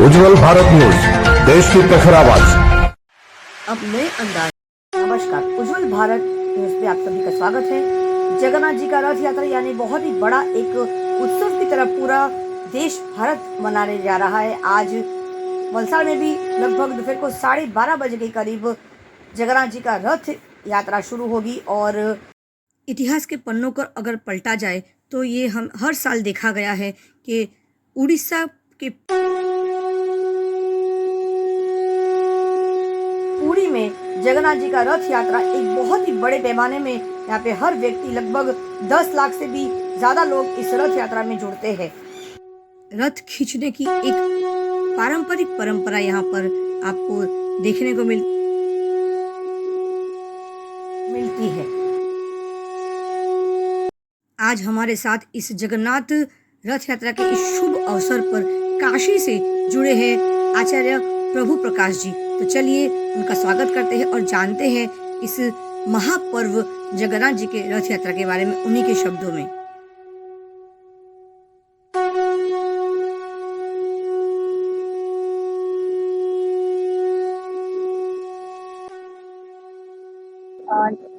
उज्जवल Bharat news, देश की प्रखर आवाज। अब नए अंदाज। नमस्कार, उज्जवल भारत न्यूज पे आप सभी का स्वागत है। जगन्नाथ जी का रथ यात्रा यानी बहुत ही बड़ा एक उत्सव की तरह पूरा देश भारत मनाने जा रहा है। आज वलसाड़ में भी लगभग दोपहर को 12:30 बजे के करीब जगन्नाथ जी का रथ यात्रा शुरू होगी। और इतिहास के पन्नों को अगर पलटा जाए तो ये हम हर साल देखा गया है कि उड़ीसा के पुरी में जगन्नाथ जी का रथ यात्रा एक बहुत ही बड़े पैमाने में यहाँ पे हर व्यक्ति लगभग 10 लाख से भी ज्यादा लोग इस रथ यात्रा में जुड़ते हैं। रथ खींचने की एक पारंपरिक परंपरा यहाँ पर आपको देखने को मिलती है। आज हमारे साथ इस जगन्नाथ रथ यात्रा के इस शुभ अवसर पर काशी से जुड़े हैं आचार्य प्रभु प्रकाश जी। तो चलिए उनका स्वागत करते हैं और जानते हैं इस महापर्व जगन्नाथ जी के रथ यात्रा के बारे में उन्हीं के शब्दों में।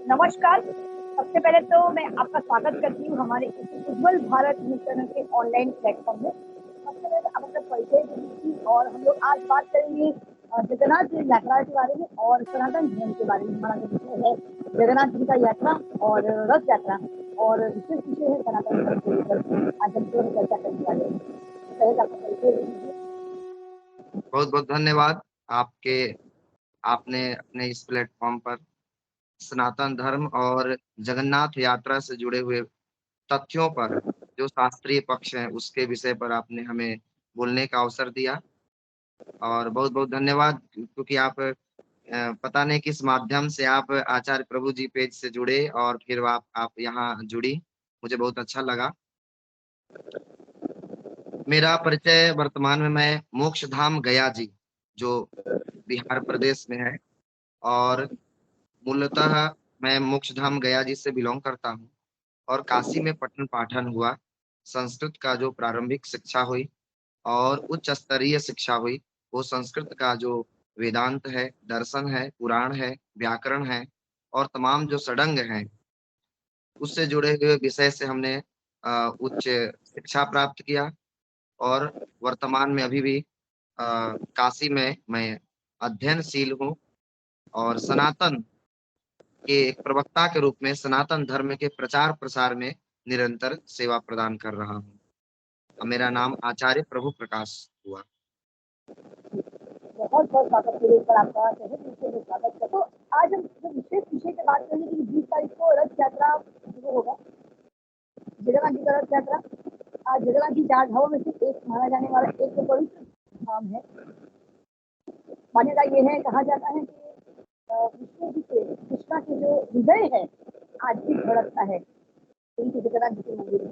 नमस्कार। सबसे पहले तो मैं आपका स्वागत करती हूँ हमारे इस उज्जवल भारत न्यूज चैनल के ऑनलाइन प्लेटफॉर्म में। सबसे पहले आप अपना परिचय दीजिए और हम लोग आज बात करेंगे जगन्नाथ जी यात्रा के बारे में और सनातन धर्म के बारे में। हमारा जो विषय है जगन्नाथ जी का यात्रा और रथ यात्रा और विशेष विषय है सनातन धर्म के ऊपर आज हम लोग चर्चा करने वाले हैं। पहले आपका परिचय दीजिए। बहुत बहुत धन्यवाद आपने अपने इस प्लेटफॉर्म पर सनातन धर्म और जगन्नाथ यात्रा से जुड़े हुए तथ्यों पर जो शास्त्रीय पक्ष है उसके विषय पर आपने हमें बोलने का अवसर दिया और बहुत बहुत धन्यवाद क्योंकि आप पता नहीं किस माध्यम से आप आचार्य प्रभु जी पेज से जुड़े और फिर आप यहाँ जुड़ी। मुझे बहुत अच्छा लगा। मेरा परिचय वर्तमान में मैं मोक्ष धाम गया जी जो बिहार प्रदेश में है और मूलतः मैं मोक्ष धाम गया जी से बिलोंग करता हूँ और काशी में पठन पाठन हुआ। संस्कृत का जो प्रारंभिक शिक्षा हुई और उच्च स्तरीय शिक्षा हुई वो संस्कृत का जो वेदांत है, दर्शन है, पुराण है, व्याकरण है और तमाम जो षडंग हैं उससे जुड़े हुए विषय से हमने उच्च शिक्षा प्राप्त किया और वर्तमान में अभी भी काशी में मैं अध्ययनशील हूँ और सनातन के एक प्रवक्ता के रूप में सनातन धर्म के प्रचार प्रसार में निरंतर सेवा प्रदान कर रहा हूँ। मेरा नाम आचार्य प्रभु प्रकाश हुआ। बहुत बहुत स्वागत है पर आपका तहे दिल से स्वागत है। तो आज हम जो विशेष विषय की बात करेंगे कि 20 तारीख को रथ यात्रा शुरू होगा, जगन्नाथ जी का रथ यात्रा। आज जगन्नाथ जी 4 धामों में से एक माना जाने वाला एक जो पवित्र धाम है। मान्यता ये है, कहा जाता है कि विष्णु जी के कृष्णा के जो हृदय है आज भी धड़कता है उनके जगन्नाथ जी के मंदिर में।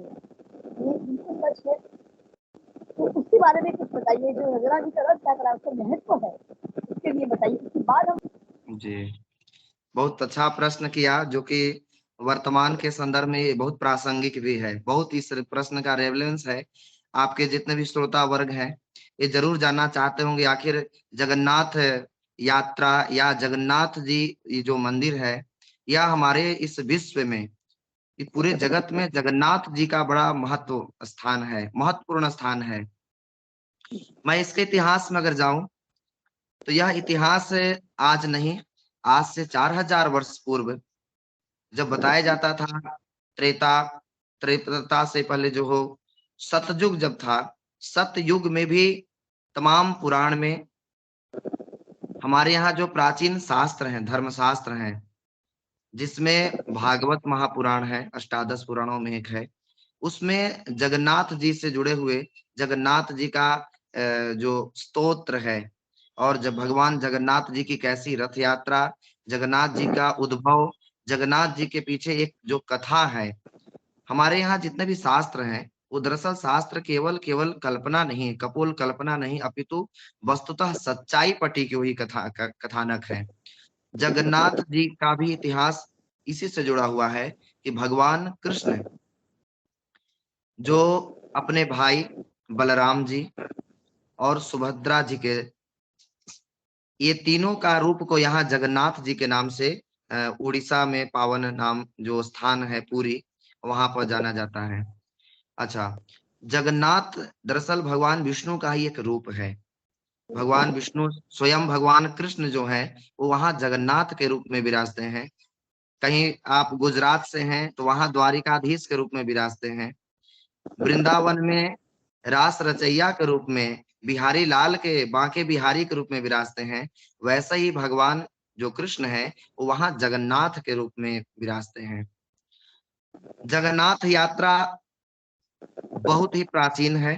ये बिल्कुल सच है। तो उसके बारे में कुछ बताइए, जो जगन्नाथ जी का रथ यात्रा उसका महत्व है उसके लिए बताइए। उसके बाद हम जी बहुत अच्छा प्रश्न किया जो कि वर्तमान के संदर्भ में ये बहुत प्रासंगिक भी है। बहुत इस प्रश्न का रेलेवेंस है। आपके जितने भी श्रोता वर्ग हैं ये जरूर जानना चाहते होंगे आखिर जगन्नाथ यात्रा या जगन्नाथ जी ये जो मंदिर है या हमारे इस विश्व में ये पूरे जगत में जगन्नाथ जी का बड़ा महत्व स्थान है, महत्वपूर्ण स्थान है। मैं इसके इतिहास में अगर जाऊं तो यह इतिहास आज नहीं, आज से 4000 वर्ष पूर्व जब बताया जाता था त्रेता त्रेता से पहले जो हो सतयुग जब था, सतयुग में भी तमाम पुराण में हमारे यहाँ जो प्राचीन शास्त्र हैं, धर्म शास्त्र हैं, जिसमें भागवत महापुराण है, अष्टादश पुराणों में एक है, उसमें जगन्नाथ जी से जुड़े हुए जगन्नाथ जी का जो स्तोत्र है और जब भगवान जगन्नाथ जी की कैसी रथ यात्रा, जगन्नाथ जी का उद्भव, जगन्नाथ जी के पीछे एक जो कथा है। हमारे यहाँ जितने भी शास्त्र हैं वो दरअसल शास्त्र केवल केवल कल्पना नहीं, कपोल कल्पना नहीं, अपितु वस्तुतः सच्चाई पटी की हुई कथानक है। जगन्नाथ जी का भी इतिहास इसी से जुड़ा हुआ है कि भगवान कृष्ण जो अपने भाई बलराम जी और सुभद्रा जी के, ये तीनों का रूप को यहाँ जगन्नाथ जी के नाम से उड़ीसा में पावन नाम जो स्थान है पुरी, वहां पर जाना जाता है। अच्छा, जगन्नाथ दरअसल भगवान विष्णु का ही एक रूप है। भगवान विष्णु स्वयं भगवान कृष्ण जो है वो वहां जगन्नाथ के रूप में विराजते हैं। कहीं आप गुजरात से हैं तो वहां द्वारिकाधीश के रूप में विराजते हैं। वृंदावन में रास रचैया के रूप में बिहारी लाल के बांके बिहारी के रूप में विराजते हैं। वैसे ही भगवान जो कृष्ण है वो वहां जगन्नाथ के रूप में विराजते हैं। जगन्नाथ यात्रा बहुत ही प्राचीन है।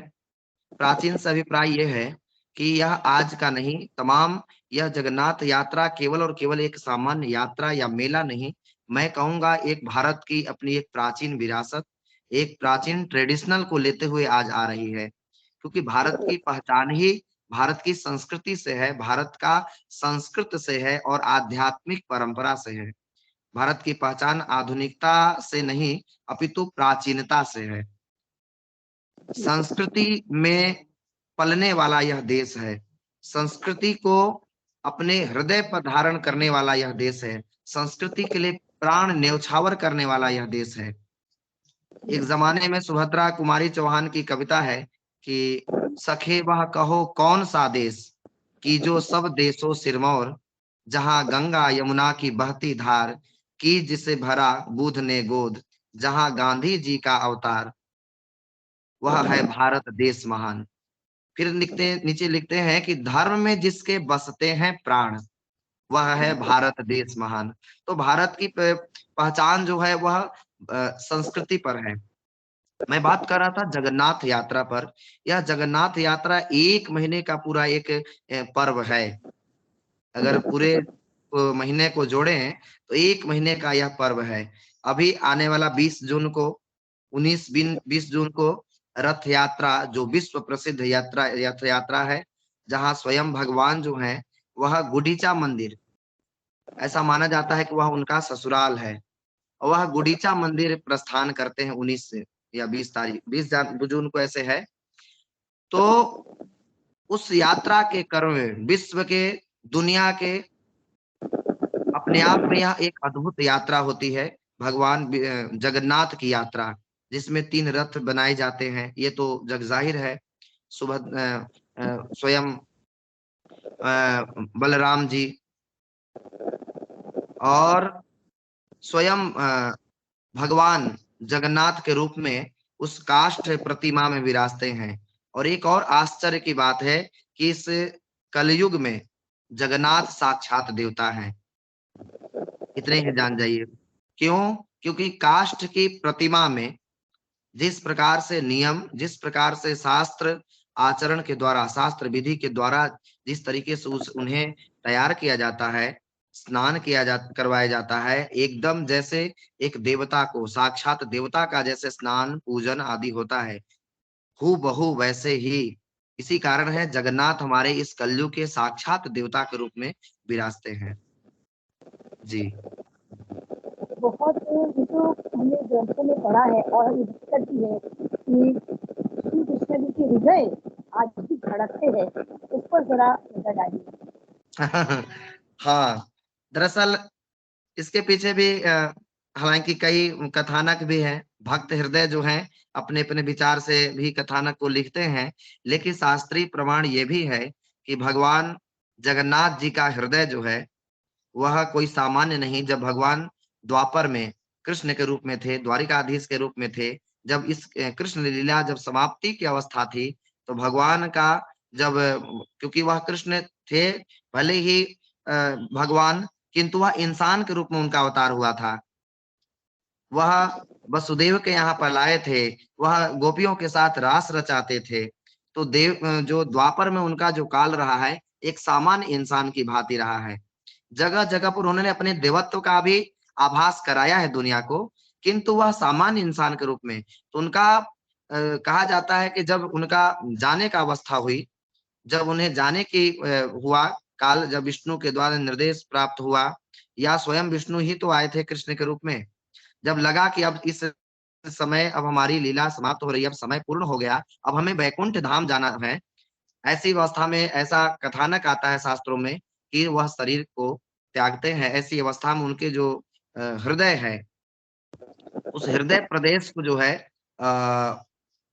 प्राचीन से अभिप्राय यह है कि यह आज का नहीं, तमाम यह जगन्नाथ यात्रा केवल और केवल एक सामान्य यात्रा या मेला नहीं, मैं कहूंगा एक भारत की अपनी एक प्राचीन विरासत, एक प्राचीन ट्रेडिशनल को लेते हुए आज आ रही है। क्योंकि भारत की पहचान ही भारत की संस्कृति से है, भारत का संस्कृत से है और आध्यात्मिक परंपरा से है। भारत की पहचान आधुनिकता से नहीं अपितु प्राचीनता से है। संस्कृति में पलने वाला यह देश है। संस्कृति को अपने हृदय पर धारण करने वाला यह देश है। संस्कृति के लिए प्राण न्यौछावर करने वाला यह देश है। एक जमाने में सुभद्रा कुमारी चौहान की कविता है कि सखे वह कहो कौन सा देश कि जो सब देशों सिरमौर, जहां गंगा यमुना की बहती धार, की जिसे भरा बुध ने गोद, जहां गांधी जी का अवतार, वह है भारत देश महान। फिर नीचे लिखते हैं कि धर्म में जिसके बसते हैं प्राण, वह है भारत देश महान। तो भारत की पहचान जो है वह संस्कृति पर है। मैं बात कर रहा था जगन्नाथ यात्रा पर। यह जगन्नाथ यात्रा 1 महीने का पूरा एक पर्व है। अगर पूरे महीने को जोड़े तो 1 महीने का यह पर्व है। अभी आने वाला 20 जून को 20 जून को रथ यात्रा, जो विश्व प्रसिद्ध यात्रा है, जहां स्वयं भगवान जो हैं वह गुडीचा मंदिर, ऐसा माना जाता है कि वह उनका ससुराल है, और वह गुडीचा मंदिर प्रस्थान करते हैं 19 से या 20 तारीख 20 जून को ऐसे है। तो उस यात्रा के क्रम में विश्व के, दुनिया के, अपने आप में यह एक अद्भुत यात्रा होती है। भगवान जगन्नाथ की यात्रा, जिसमें 3 रथ बनाए जाते हैं, ये तो जगजाहिर है। स्वयं बलराम जी और स्वयं भगवान जगन्नाथ के रूप में उस काष्ठ प्रतिमा में विराजते हैं। और एक और आश्चर्य की बात है कि इस कलयुग में जगन्नाथ साक्षात देवता हैं। इतने ही जान जाइए। क्यों? क्योंकि काष्ठ की प्रतिमा में जिस प्रकार से नियम, जिस प्रकार से शास्त्र आचरण के द्वारा, शास्त्र विधि के द्वारा जिस तरीके से उन्हें तैयार किया जाता है, स्नान करवाया जाता है, एकदम जैसे एक देवता को, साक्षात देवता का जैसे स्नान पूजन आदि होता है, हूबहू वैसे ही। इसी कारण है जगन्नाथ हमारे इस कलयुग के साक्षात देवता के रूप में विराजते हैं। जी। बहुत ये तो हमने ग्रंथों में पढ़ा है और ये दिक्कत भी है कि श्री कृष्ण जी के हृदय आज भी धड़कते हैं, उस पर जरा नजर डालिए। हाँ, दरअसल इसके पीछे भी हालांकि कई कथानक भी हैं। भक्त हृदय जो हैं अपने अपने विचार से भी कथानक को लिखते हैं, लेकिन शास्त्रीय प्रमाण ये भी है कि भगवान जगन्नाथ जी का हृदय जो है वह कोई सामान्य नहीं। जब भगवान द्वापर में कृष्ण के रूप में थे, द्वारिकाधीश के रूप में थे, जब इस कृष्ण लीला जब समाप्ति की अवस्था थी, तो भगवान का जब क्योंकि वह कृष्ण थे भले ही भगवान, किंतु वह इंसान के रूप में उनका अवतार हुआ था। वह वसुदेव के यहाँ पर लाए थे, वह गोपियों के साथ रास रचाते थे। तो जो द्वापर में उनका जो काल रहा है, एक सामान्य इंसान की भांति रहा है। जगह जगह पर उन्होंने अपने देवत्व का भी आभास कराया है दुनिया को, किंतु वह सामान्य इंसान के रूप में। तो उनका कहा जाता है कि जब उनका जाने का अवस्था हुई, जब उन्हें जाने की हुआ काल, जब विष्णु के द्वारा निर्देश प्राप्त हुआ, या स्वयं विष्णु ही तो आए थे कृष्ण के रूप में, जब लगा कि अब इस समय अब हमारी लीला समाप्त हो रही है, अब समय पूर्ण हो गया, अब हमें वैकुंठ धाम जाना है, ऐसी अवस्था में ऐसा कथानक आता है शास्त्रों में कि वह शरीर को त्यागते हैं। ऐसी अवस्था में उनके जो हृदय है, उस हृदय प्रदेश को जो है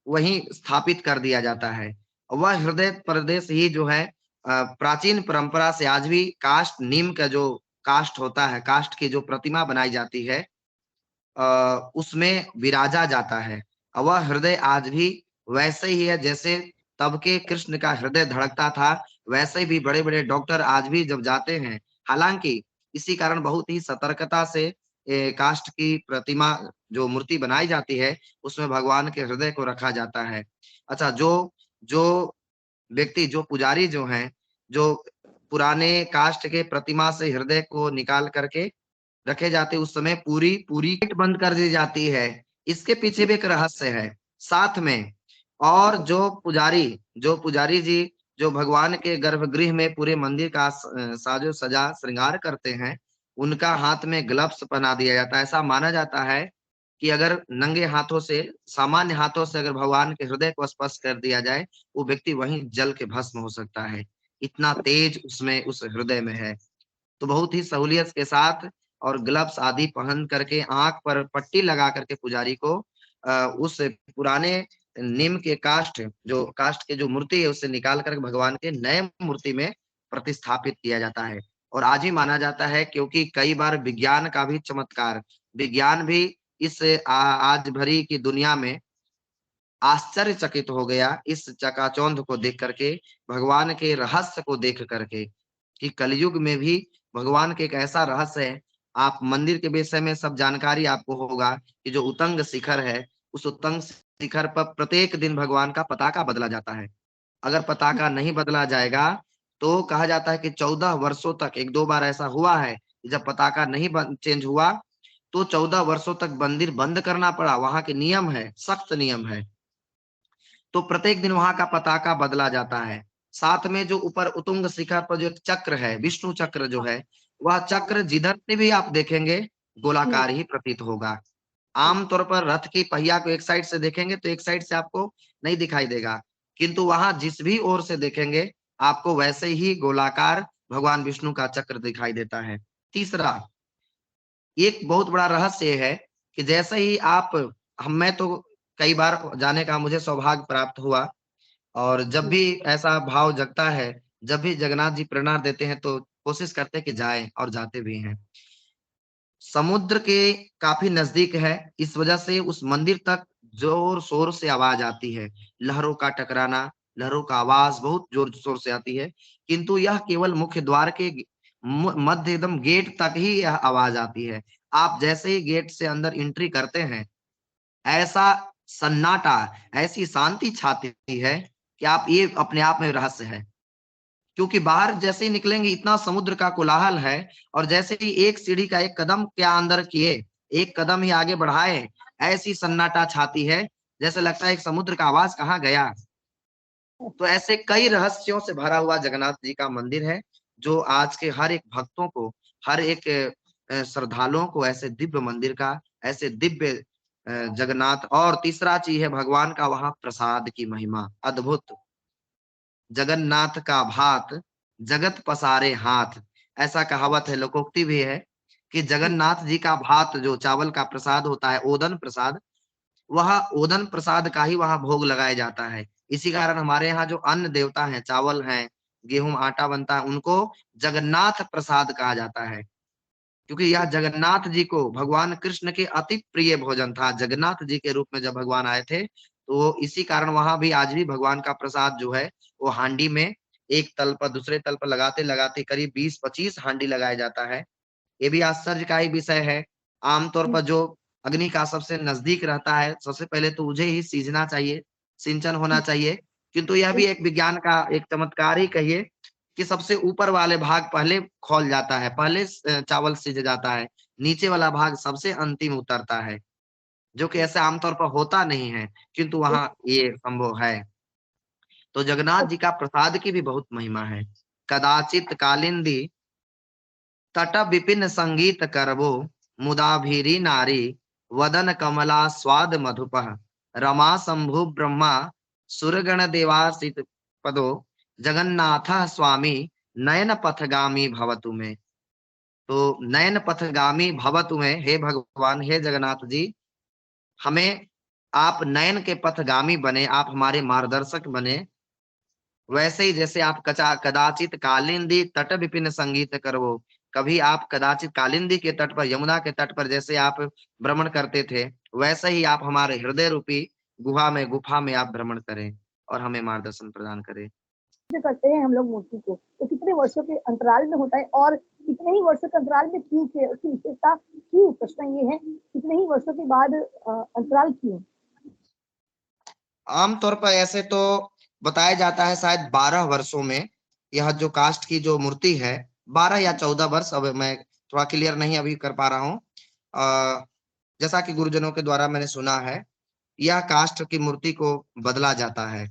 वहीं स्थापित कर दिया जाता है। वह हृदय प्रदेश ही जो है प्राचीन परंपरा से आज भी काष्ठ नीम का जो काष्ठ होता है, काष्ठ की जो प्रतिमा बनाई जाती है उसमें विराजा जाता है। वह हृदय आज भी वैसे ही है जैसे तब के कृष्ण का हृदय धड़कता था, वैसे भी बड़े-बड़े डॉक्टर आज भी जब जाते हैं, हालाँकि इसी कारण बहुत ही सतर्कता से काष्ठ की प्रतिमा जो मूर्ति बनाई जाती है, उसमें भगवान के हृदय को रखा जाता है। अच्छा, जो जो व्यक्ति जो पुजारी जो हैं, जो पुराने काष्ठ के प्रतिमा से हृदय को निकाल कर के रखे जाते, उस समय पूरी पूरी गेट बंद कर दी जाती है। इसके पीछे भी एक रहस्य है। साथ में और जो पुजारी जी जो भगवान के गर्भगृह में पूरे मंदिर का साजो-सजा श्रृंगार करते हैं, उनका हाथ में ग्लव्स पहना दिया जाता है। ऐसा माना जाता है कि अगर नंगे हाथों से, सामान्य हाथों से अगर भगवान के हृदय को स्पर्श कर दिया जाए, वो व्यक्ति वहीं जल के भस्म हो सकता है। इतना तेज उसमें उस हृदय में है। तो बहुत ही सहूलियत के साथ और ग्लव्स आदि पहन करके आँख पर पट्टी लगा करके पुजारी को उस पुराने नीम के काष्ठ के जो मूर्ति है उससे निकाल कर भगवान के नए मूर्ति में प्रतिस्थापित किया जाता है। और आज ही माना जाता है क्योंकि कई बार विज्ञान का भी चमत्कार, विज्ञान भी इस आज भरी की दुनिया में आश्चर्यचकित हो गया इस चकाचौंध को देख करके, भगवान के रहस्य को देख करके, कि कलयुग में भी भगवान के एक ऐसा रहस्य है। आप मंदिर के विषय में सब जानकारी आपको होगा कि जो उतंग शिखर है, उस उतंग शिखर पर प्रत्येक दिन भगवान का पताका बदला जाता है। अगर पताका नहीं बदला जाएगा, तो कहा जाता है कि 14 वर्षों तक 1-2 बार ऐसा हुआ है, कि जब पताका नहीं चेंज हुआ, तो 14 वर्षों तक मंदिर बंद करना पड़ा। वहाँ के नियम है, सख्त नियम है। तो प्रत्येक दिन वहां का पताका बदला जाता है। साथ में जो ऊपर उतुंग शिखर पर जो एक चक्र है, विष्णु चक्र जो है, वह चक्र जिधर से भी आप देखेंगे गोलाकार ही प्रतीत होगा। आमतौर पर रथ की पहिया को एक साइड से देखेंगे तो एक साइड से आपको नहीं दिखाई देगा, किंतु वहां जिस भी ओर से देखेंगे आपको वैसे ही गोलाकार भगवान विष्णु का चक्र दिखाई देता है। तीसरा, एक बहुत बड़ा रहस्य ये है कि जैसे ही आप हम मैं तो कई बार जाने का मुझे सौभाग्य प्राप्त हुआ और जब भी ऐसा भाव जगता है, जब भी जगन्नाथ जी प्रेरणा देते हैं तो कोशिश करते हैं कि जाएँ और जाते भी हैं। समुद्र के काफ़ी नज़दीक है, इस वजह से उस मंदिर तक ज़ोर-शोर से आवाज़ आती है। लहरों का टकराना, लहरों का आवाज़ बहुत ज़ोर-शोर से आती है, किंतु यह केवल मुख्य द्वार के मध्य एकदम गेट तक ही यह आवाज़ आती है। आप जैसे ही गेट से अंदर एंट्री करते हैं, ऐसा सन्नाटा, ऐसी शांति छाती है कि आप ये अपने आप में रहस्य है। क्योंकि बाहर जैसे ही निकलेंगे इतना समुद्र का कोलाहल है और जैसे ही एक सीढ़ी का एक कदम क्या अंदर किए, एक कदम ही आगे बढ़ाए, ऐसी सन्नाटा छाती है, जैसे लगता है एक समुद्र का आवाज़ कहाँ गया? तो ऐसे कई रहस्यों से भरा हुआ जगन्नाथ जी का मंदिर है, जो आज के हर एक भक्तों को, हर एक श्रद्धालुओं को ऐसे दिव्य मंदिर का, ऐसे दिव्य जगन्नाथ और तीसरा चीज़ है भगवान का वहाँ प्रसाद की महिमा, अद्भुत। जगन्नाथ का भात जगत पसारे हाथ, ऐसा कहावत है, लोकोक्ति भी है कि जगन्नाथ जी का भात जो चावल का प्रसाद होता है, ओदन प्रसाद, वह ओदन प्रसाद का ही वहाँ भोग लगाया जाता है। इसी कारण हमारे यहाँ जो अन्न देवता हैं, चावल हैं, गेहूँ, आटा बनता है, उनको जगन्नाथ प्रसाद कहा जाता है। क्योंकि यह जगन्नाथ जी को भगवान कृष्ण के अति प्रिय भोजन था। जगन्नाथ जी के रूप में जब भगवान आए थे, तो इसी कारण वहाँ भी आज भी भगवान का प्रसाद जो है, वो हांडी में एक तल पर दूसरे तल पर लगाते-लगाते करीब 20-25 हांडी लगाया जाता है। ये भी आश्चर्य का ही विषय है। आमतौर पर जो अग्नि का सबसे नज़दीक रहता है, सबसे पहले तो उसे ही सींचना चाहिए, सिंचन होना चाहिए। किंतु यह भी एक विज्ञान का एक चमत्कार ही कहिए कि सबसे ऊपर वाले भाग पहले खौल जाता है, पहले चावल सिज जाता है, नीचे वाला भाग सबसे अंतिम उतरता है, जो कि ऐसा आमतौर पर होता नहीं है, किंतु वहाँ ये संभव है। तो जगन्नाथ जी का प्रसाद की भी बहुत महिमा है। कदाचित कालिंदी तट विपिन संगीत करबो मुदा भीरी नारी वदन कमला स्वाद मधुपः रमा शंभु ब्रह्मा सुरगण देवासित पदो जगन्नाथ स्वामी नयन पथगामी भवतु में। तो नयन पथगामी भवतु में, हे भगवान, हे जगन्नाथ जी, हमें आप नयन के पथगामी बने, आप हमारे मार्गदर्शक बने। वैसे ही जैसे आप कदाचित कालिंदी तट विपिन संगीत करवो, कभी आप कदाचित कालिंदी के तट पर, यमुना के तट पर जैसे आप भ्रमण करते थे, वैसे ही आप हमारे हृदय रूपी गुफा में आप भ्रमण करें और हमें मार्गदर्शन प्रदान करें। जो करते हैं हम लोग मूर्ति को, तो कितने वर्षों के अंतराल में होता है और कितने ही वर्षों के अंतराल में क्यों किया, उसकी विशेषता क्यों, प्रश्न ये है कितने ही वर्षों के बाद अंतराल क्यों? आमतौर पर ऐसे तो बताया जाता है शायद 12 वर्षों में यह जो काष्ठ की जो मूर्ति है, 12 या 14 वर्ष, अब मैं थोड़ा क्लियर नहीं अभी कर पा रहा हूँ। जैसा कि गुरुजनों के द्वारा मैंने सुना है, यह काष्ठ की मूर्ति को बदला जाता है।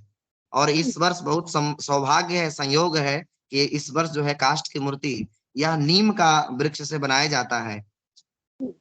और इस वर्ष बहुत सौभाग्य है, संयोग है कि इस वर्ष जो है काष्ठ की मूर्ति यह नीम का वृक्ष से बनाया जाता है।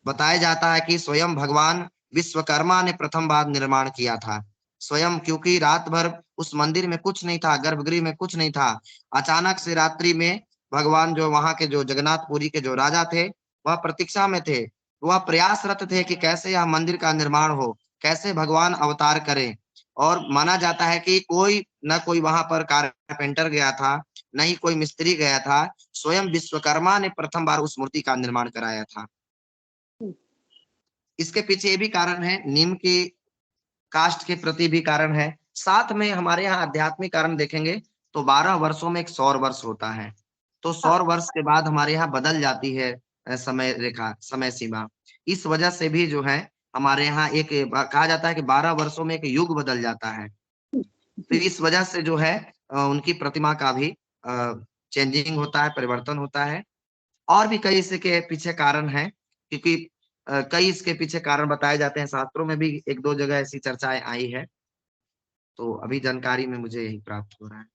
बताया जाता है कि स्वयं भगवान विश्वकर्मा ने प्रथम बार निर्माण किया था स्वयं, क्योंकि रात भर उस मंदिर में कुछ नहीं था, गर्भगृह में कुछ नहीं था। अचानक से रात्रि में भगवान, जो वहां के जो जगन्नाथपुरी के जो राजा थे, वह प्रतीक्षा में थे, वह प्रयासरत थे कि कैसे यह मंदिर का निर्माण हो, कैसे भगवान अवतार करें। और माना जाता है कि कोई न कोई वहां पर कारपेंटर गया था, न ही कोई मिस्त्री गया था, स्वयं विश्वकर्मा ने प्रथम बार उस मूर्ति का निर्माण कराया था। इसके पीछे ये भी कारण है, नीम की कास्ट के प्रति भी कारण है, साथ में हमारे यहाँ आध्यात्मिक कारण देखेंगे तो 12 वर्षों में एक सौर वर्ष होता है। तो सौर वर्ष के बाद हमारे यहाँ बदल जाती है समय रेखा, समय सीमा। इस वजह से भी जो है हमारे यहाँ एक कहा जाता है कि 12 वर्षों में एक युग बदल जाता है। तो इस वजह से जो है उनकी प्रतिमा का भी चेंजिंग होता है, परिवर्तन होता है। और भी कई इसके पीछे कारण हैं, क्योंकि कई इसके पीछे कारण बताए जाते हैं, शास्त्रों में भी एक दो जगह ऐसी चर्चाएं आई है। तो अभी जानकारी में मुझे यही प्राप्त हो रहा है।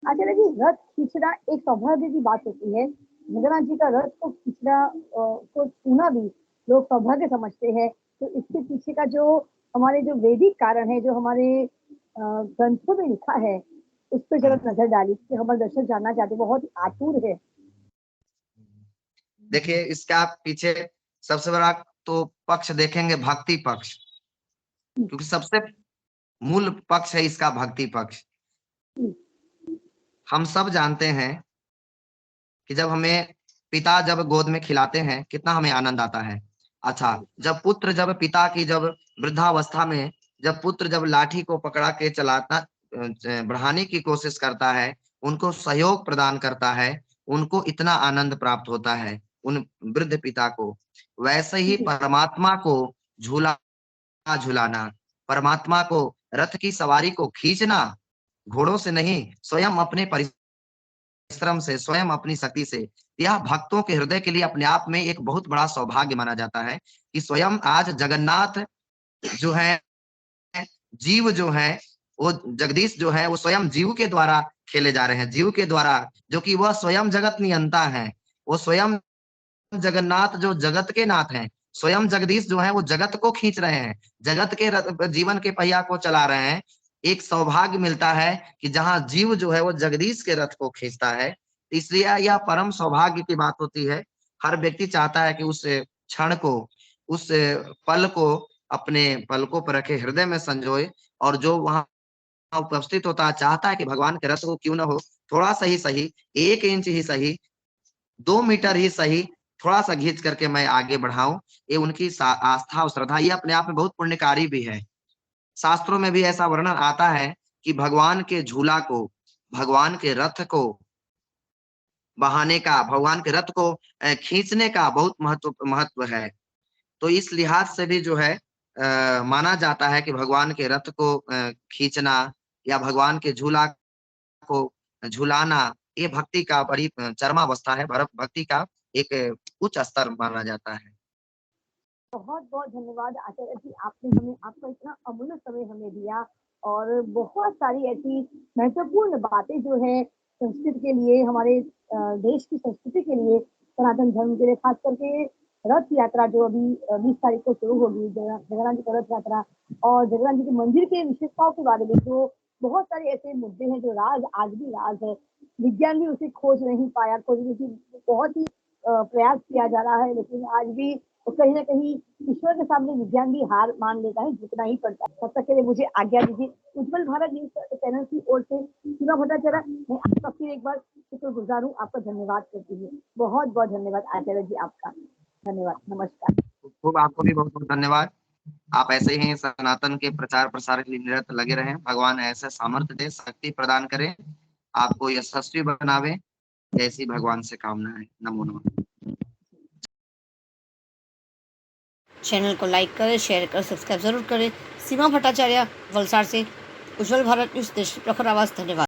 अच्छा, देखिए रथ खींचना एक सौभाग्य की बात होती है। जगन्नाथ जी का रथ को खींचना, को छूना भी लोग सौभाग्य समझते हैं। तो इसके पीछे का जो हमारे जो वैदिक कारण है, जो हमारे ग्रंथों में लिखा है, उस पर जरा नजर डाली कि हमारे दर्शक जानना चाहते, बहुत ही आतुर है। देखिए, इसका पीछे सबसे बड़ा तो पक्ष देखेंगे भक्ति पक्ष, क्योंकि सबसे मूल पक्ष है इसका भक्ति पक्ष। हम सब जानते हैं कि जब हमें पिता जब गोद में खिलाते हैं कितना हमें आनंद आता है। अच्छा, जब पुत्र जब पिता की जब वृद्धावस्था में जब पुत्र जब लाठी को पकड़ा के चलाता बढ़ाने की कोशिश करता है, उनको सहयोग प्रदान करता है, उनको इतना आनंद प्राप्त होता है उन वृद्ध पिता को। वैसे ही परमात्मा को झूला झुलाना, परमात्मा को रथ की सवारी को खींचना, घोड़ों से नहीं, स्वयं अपने परिश्रम से, स्वयं अपनी शक्ति से, यह भक्तों के हृदय के लिए अपने आप में एक बहुत बड़ा सौभाग्य माना जाता है कि स्वयं आज जगन्नाथ जो है, जीव जो है, वो जगदीश जो है, वो स्वयं जीव के द्वारा खेले जा रहे हैं, जीव के द्वारा, जो कि वह स्वयं जगत नियंता है। वो स्वयं जगन्नाथ जो जगत के नाथ हैं, स्वयं जगदीश जो है वो जगत को खींच रहे हैं, जगत के जीवन के पहिया को चला रहे हैं। एक सौभाग्य मिलता है कि जहां जीव जो है वो जगदीश के रथ को खींचता है। इसलिए यह परम सौभाग्य की बात होती है। हर व्यक्ति चाहता है कि उस क्षण को, उस पल को अपने पलकों पर रखे, हृदय में संजोए, और जो वहां उपस्थित होता है चाहता है कि भगवान के रथ को क्यों ना हो, थोड़ा सा ही सही, 1 इंच ही सही, 2 मीटर ही सही, थोड़ा सा घींच करके मैं आगे बढ़ाऊं। ये उनकी आस्था और श्रद्धा, ये अपने आप में बहुत पुण्यकारी भी है। शास्त्रों में भी ऐसा वर्णन आता है कि भगवान के झूला को, भगवान के रथ को बहाने का, भगवान के रथ को खींचने का बहुत महत्व है। तो इस लिहाज से भी जो है माना जाता है कि भगवान के रथ को खींचना या भगवान के झूला को झुलाना, ये भक्ति का बड़ी चरमावस्था है, भक्ति का एक उच्च स्तर माना जाता है। बहुत बहुत धन्यवाद आचार्य जी, आपने हमें, आपका इतना अमूल्य समय हमें दिया और बहुत सारी ऐसी महत्वपूर्ण बातें जो है संस्कृति के लिए, हमारे देश की संस्कृति के लिए, सनातन धर्म के लिए, खास करके रथ यात्रा जो अभी 20 तारीख को शुरू होगी, जगन्नाथ जी का रथ यात्रा, और जगन्नाथ जी के मंदिर के विशेषताओं के बारे में जो बहुत सारे ऐसे मुद्दे हैं जो राज आज भी राज है, विज्ञान भी उसे खोज नहीं पाया, खोजने की बहुत ही प्रयास किया जा रहा है, लेकिन आज भी कहीं ना कहीं ईश्वर के सामने विज्ञान भी हार मान लेता है, झुकना ही पड़ता है। तब तक के लिए मुझे आज्ञा दीजिए। उज्जवल भारत न्यूज चैनल की ओर से सीमा भट्टाचार्य, मैं आपका फिर एक बार शुक्रगुजार हूँ, आपका धन्यवाद करती हूँ। बहुत बहुत धन्यवाद आचार्य जी, आपका धन्यवाद, नमस्कार। खूब आपको भी बहुत बहुत धन्यवाद। आप ऐसे ही सनातन के प्रचार प्रसार के लिए निरंतर लगे रहें। भगवान ऐसा सामर्थ्य दे, शक्ति प्रदान करें, आपको यशस्वी बनावे, ऐसी भगवान से कामना है। नमो नमः। चैनल को लाइक करें, शेयर करें, सब्सक्राइब जरूर करें। सीमा भट्टाचार्य, वलसाड़ से उज्जवल भारत न्यूज, देश की प्रखर आवाज। धन्यवाद।